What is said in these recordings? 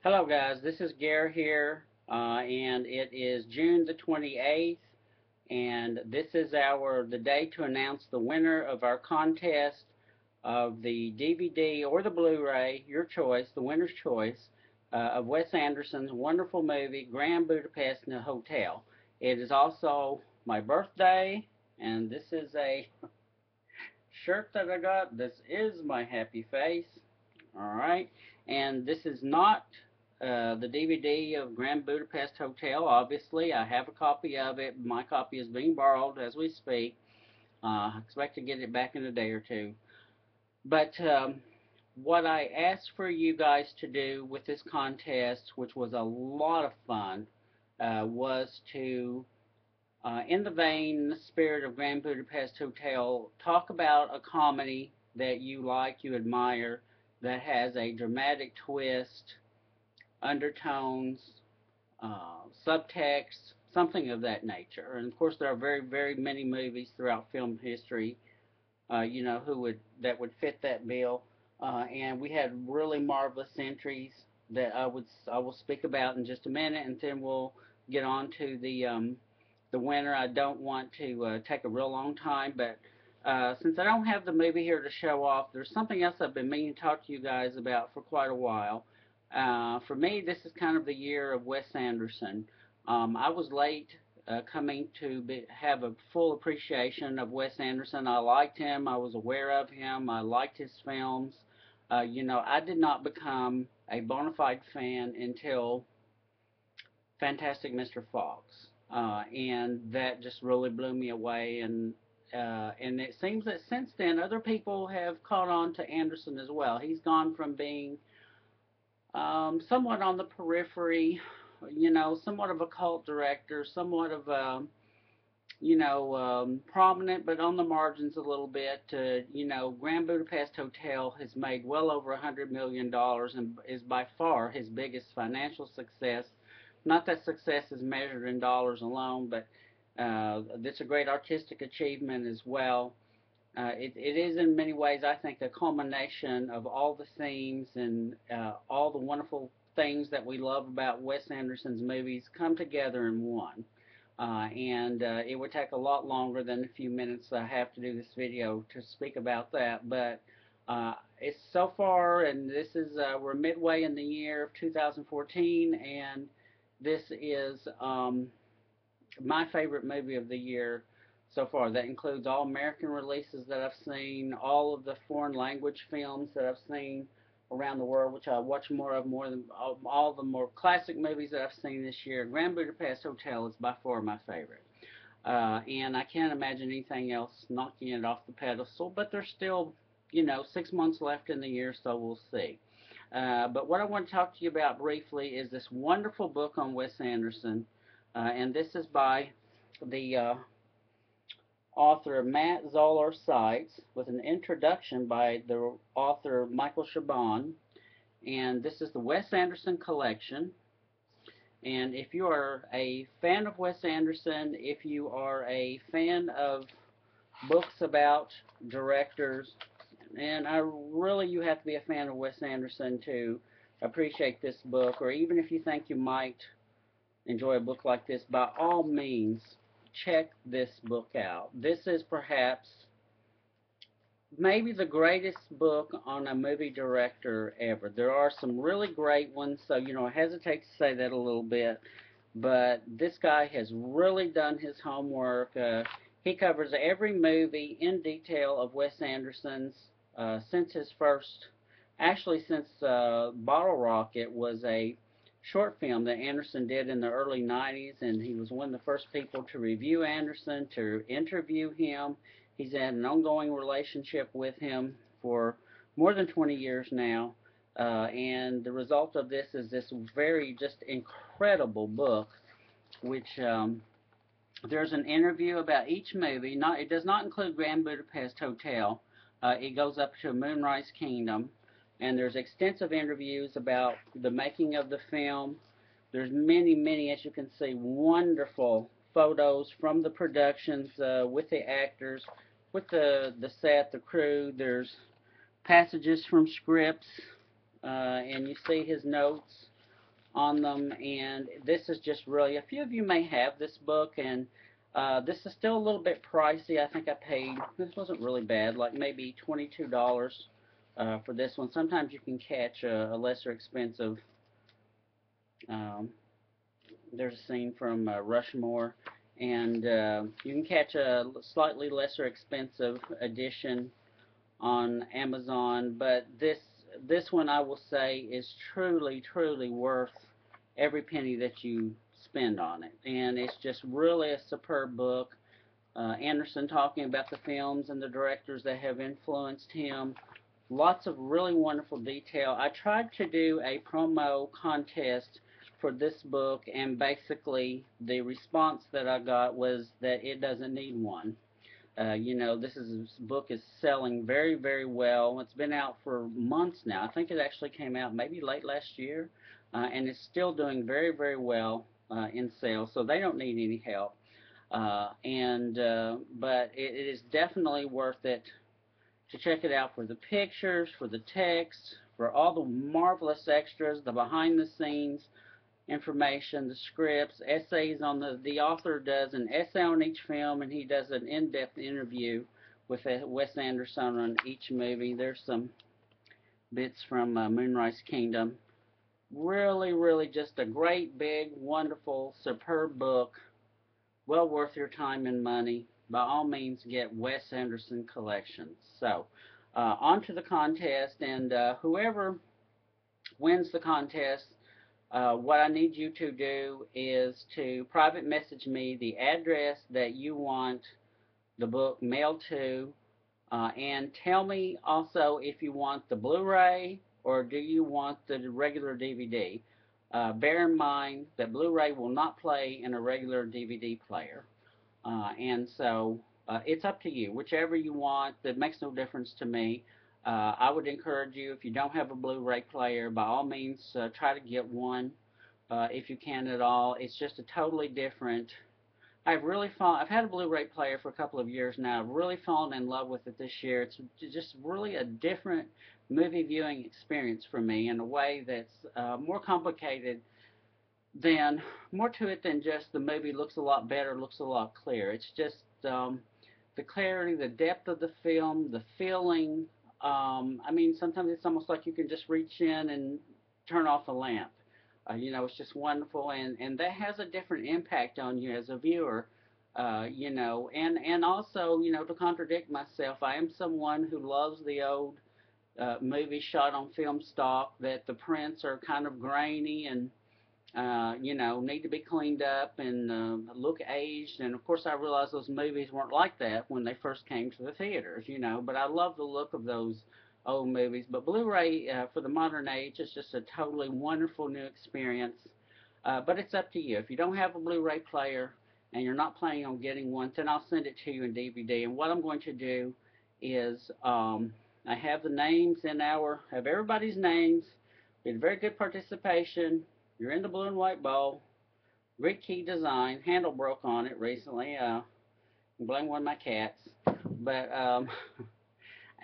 Hello guys, this is Gare here, and it is June the 28th, and this is the day to announce the winner of our contest of the DVD or the Blu-ray, your choice, the winner's choice, of Wes Anderson's wonderful movie, Grand Budapest Hotel. It is also my birthday, and this is a shirt that I got. This is my happy face. All right, and this is not the DVD of Grand Budapest Hotel. Obviously, I have a copy of it. My copy is being borrowed as we speak. I expect to get it back in a day or two. But what I asked for you guys to do with this contest, which was a lot of fun, was to, in the vein, the spirit of Grand Budapest Hotel, talk about a comedy that you like, you admire, that has a dramatic twist, undertones, subtext, something of that nature. And of course, there are very, very many movies throughout film history, that would fit that bill. And we had really marvelous entries that I will speak about in just a minute, and then we'll get on to the winner. I don't want to take a real long time, but since I don't have the movie here to show off, there's something else I've been meaning to talk to you guys about for quite a while. For me, this is kind of the year of Wes Anderson. I was late coming to have a full appreciation of Wes Anderson. I liked him. I was aware of him. I liked his films. I did not become a bona fide fan until Fantastic Mr. Fox, and that just really blew me away. And it seems that since then, other people have caught on to Anderson as well. He's gone from being somewhat on the periphery, somewhat of a cult director, somewhat of a, prominent but on the margins a little bit. Grand Budapest Hotel has made well over $100 million and is by far his biggest financial success. Not that success is measured in dollars alone, but it's a great artistic achievement as well. It is in many ways, I think, a culmination of all the themes and all the wonderful things that we love about Wes Anderson's movies come together in one. And it would take a lot longer than the few minutes I have to do this video to speak about that. But it's so far, and this is we're midway in the year of 2014, and this is my favorite movie of the year so far. That includes all American releases that I've seen, all of the foreign language films that I've seen around the world, which I watch more than all the more classic movies that I've seen this year. Grand Budapest Hotel is by far my favorite. And I can't imagine anything else knocking it off the pedestal, but there's still, 6 months left in the year, so we'll see. But what I want to talk to you about briefly is this wonderful book on Wes Anderson, and this is by the author Matt Zoller Seitz with an introduction by the author Michael Chabon. And this is the Wes Anderson collection. And if you are a fan of Wes Anderson, if you are a fan of books about directors, and you have to be a fan of Wes Anderson to appreciate this book, or even if you think you might enjoy a book like this, by all means, check this book out. This is perhaps maybe the greatest book on a movie director ever. There are some really great ones, so I hesitate to say that a little bit, but this guy has really done his homework. He covers every movie in detail of Wes Anderson's since his first, actually since Bottle Rocket was a short film that Anderson did in the early 90s, and he was one of the first people to review Anderson, to interview him. He's had an ongoing relationship with him for more than 20 years now, and the result of this is this very just incredible book, which there's an interview about each movie. It does not include Grand Budapest Hotel. It goes up to Moonrise Kingdom, and there's extensive interviews about the making of the film. There's many, many, as you can see, wonderful photos from the productions with the actors, with the set, the crew. There's passages from scripts, and you see his notes on them, and this is just really, a few of you may have this book, and this is still a little bit pricey. I think I paid, this wasn't really bad, like maybe $22 for this one. Sometimes you can catch a lesser expensive, um, there's a scene from Rushmore, and you can catch a slightly lesser expensive edition on Amazon, but this one I will say is truly, truly worth every penny that you spend on it. And it's just really a superb book. Anderson talking about the films and the directors that have influenced him. Lots of really wonderful detail. I tried to do a promo contest for this book, and basically the response that I got was that it doesn't need one. This book is selling very, very well. It's been out for months now. I think it actually came out maybe late last year, and it's still doing very, very well in sales. So they don't need any help. But it is definitely worth it to check it out for the pictures, for the text, for all the marvelous extras, the behind-the-scenes information, the scripts, essays on the author does an essay on each film, and he does an in-depth interview with Wes Anderson on each movie. There's some bits from Moonrise Kingdom. Really, really just a great, big, wonderful, superb book. Well worth your time and money. By all means, get Wes Anderson collections. So, on to the contest, and whoever wins the contest, what I need you to do is to private message me the address that you want the book mailed to, and tell me also if you want the Blu-ray or do you want the regular DVD. Bear in mind that Blu-ray will not play in a regular DVD player, and so it's up to you. Whichever you want, that makes no difference to me. I would encourage you, if you don't have a Blu-ray player, by all means try to get one if you can at all. It's just a totally different. I've had a Blu-ray player for a couple of years now. I've really fallen in love with it this year. It's just really a different movie viewing experience for me in a way that's more complicated than, more to it than just the movie looks a lot better, looks a lot clearer. It's just the clarity, the depth of the film, the feeling. I mean, sometimes it's almost like you can just reach in and turn off a lamp. It's just wonderful, and that has a different impact on you as a viewer. And also, to contradict myself, I am someone who loves the old movies shot on film stock, that the prints are kind of grainy and need to be cleaned up and look aged. And of course, I realize those movies weren't like that when they first came to the theaters, but I love the look of those old movies. But Blu-ray for the modern age is just a totally wonderful new experience. But it's up to you. If you don't have a Blu-ray player and you're not planning on getting one, then I'll send it to you in DVD. And what I'm going to do is I have the names have everybody's names. We had very good participation. You're in the blue and white bowl. Great key design. Handle broke on it recently. Blame one of my cats. But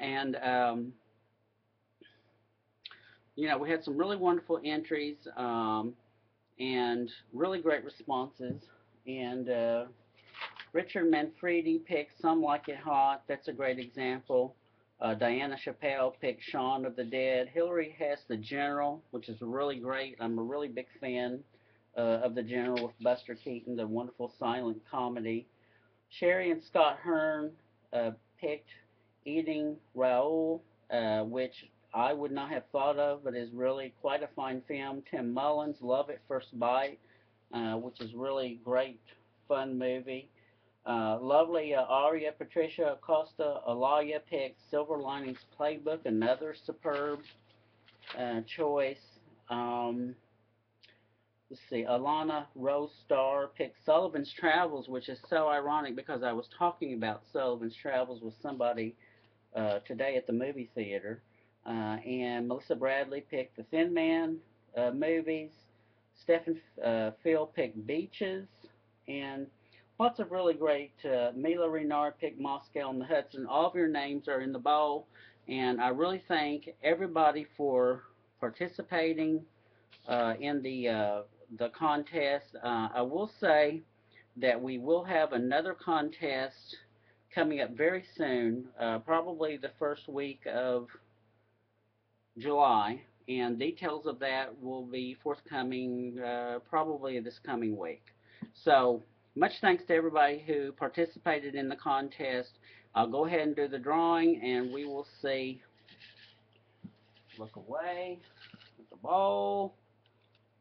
and we had some really wonderful entries and really great responses. And Richard Manfredi picked Some Like It Hot. That's a great example. Diana Chappelle picked Shaun of the Dead. Hillary has The General, which is really great. I'm a really big fan of The General with Buster Keaton, the wonderful silent comedy. Sherry and Scott Hearn picked Eating Raoul, which I would not have thought of, but is really quite a fine film. Tim Mullins, Love at First Bite, which is really great, fun movie. Lovely Aria Patricia Acosta Alaya picked Silver Linings Playbook, another superb choice. Let's see, Alana Rose Starr picked Sullivan's Travels, which is so ironic because I was talking about Sullivan's Travels with somebody today at the movie theater. And Melissa Bradley picked The Thin Man movies. Stephen Phil picked Beaches. And lots of really great. Mila Renard picked Moscow on the Hudson. All of your names are in the bowl, and I really thank everybody for participating, in the contest. I will say that we will have another contest coming up very soon, probably the first week of July, and details of that will be forthcoming probably this coming week. So, much thanks to everybody who participated in the contest. I'll go ahead and do the drawing, and we will see. Look away at the bowl.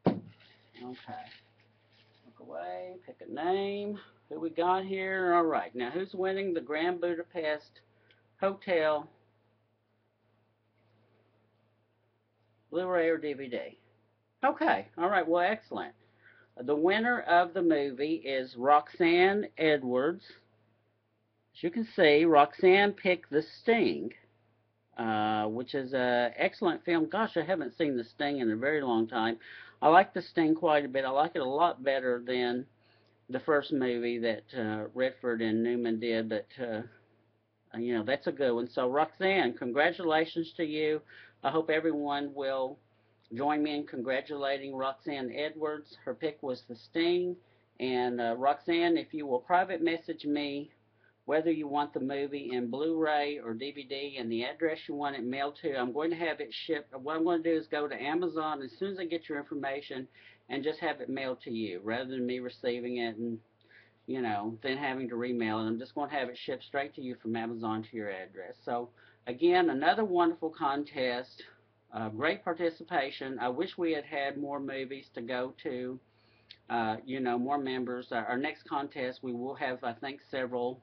Okay. Look away. Pick a name. Who we got here? All right. Now, who's winning the Grand Budapest Hotel Blu-ray or DVD? Okay. All right. Well, excellent. The winner of the movie is Roxanne Edwards. As you can see, Roxanne picked The Sting, which is an excellent film. Gosh, I haven't seen The Sting in a very long time. I like The Sting quite a bit. I like it a lot better than the first movie that Redford and Newman did, but that's a good one. So Roxanne, congratulations to you. I hope everyone will join me in congratulating Roxanne Edwards. Her pick was The Sting. And Roxanne, if you will private message me whether you want the movie in Blu-ray or DVD and the address you want it mailed to, I'm going to have it shipped. What I'm going to do is go to Amazon as soon as I get your information and just have it mailed to you rather than me receiving it and then having to remail it. I'm just going to have it shipped straight to you from Amazon to your address. So, again, another wonderful contest. Great participation. I wish we had had more movies to go to, more members. Our next contest, we will have, I think, several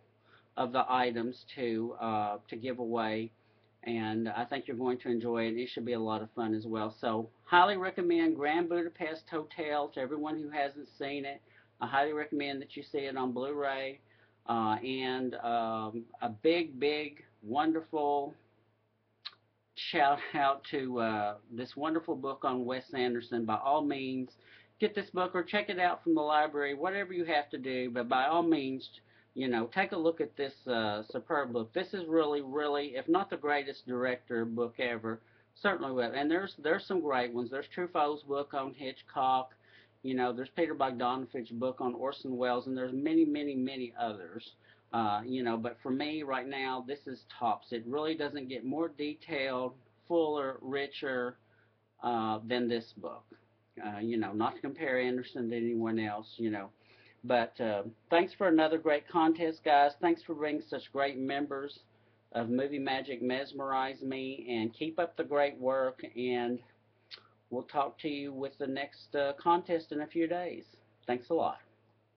of the items to give away, and I think you're going to enjoy it. It should be a lot of fun as well. So, highly recommend Grand Budapest Hotel to everyone who hasn't seen it. I highly recommend that you see it on Blu-ray, and a big, wonderful shout out to this wonderful book on Wes Anderson. By all means, get this book or check it out from the library, whatever you have to do, but by all means, take a look at this superb book. This is really, if not the greatest director book ever, certainly will. And there's some great ones. There's Truffaut's book on Hitchcock. There's Peter Bogdanovich's book on Orson Welles, and there's many others. But for me right now, this is tops. It really doesn't get more detailed, fuller, richer than this book. Not to compare Anderson to anyone else. But thanks for another great contest, guys. Thanks for bringing such great members of Movie Magic Mesmerize Me, and keep up the great work, and we'll talk to you with the next contest in a few days. Thanks a lot.